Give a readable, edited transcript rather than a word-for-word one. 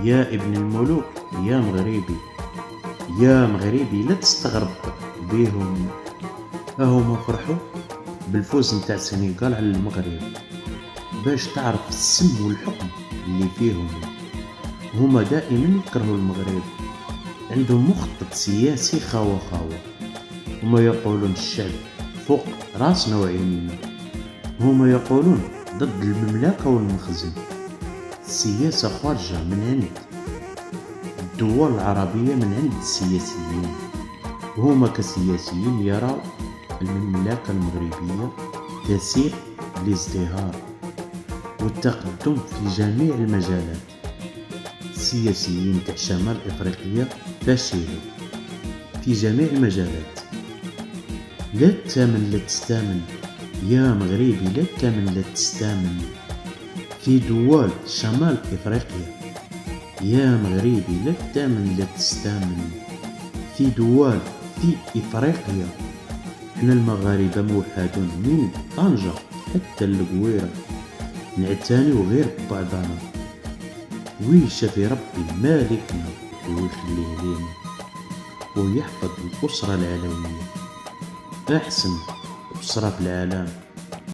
يا ابن الملوك، يا مغربي، يا مغربي لا تستغرب بيهم. هما فرحوا بالفوز نتاع السنغال على المغرب. باش تعرف السم والحكم اللي فيهم. هما دائما يكرهوا المغرب، عندهم مخطط سياسي خاوة خاوة. هما يقولون الشعب فوق راسنا وعينينا. هما يقولون ضد المملكة والمخزن. السياسة خارجة من عند الدول العربية، من عند السياسيين. وهما كسياسيين يروا المملكة المغربية تسير للازدهار والتقدم في جميع المجالات. السياسيين تاع شمال افريقيا فاشلين في جميع المجالات. لا تامن لا تستامن يا مغربي، لا تامن لا تستامن في دول شمال افريقيا. يا مغربي لا تامن لا تستامن في دول في افريقيا. احنا المغاربة موحدون من طنجة حتى القويرة، نعتانيو غير ببعضنا. ويشفي ربي مالكنا ويخليه لينا ويحفظ الأسرة العلوية، أحسن أسرة في العالم.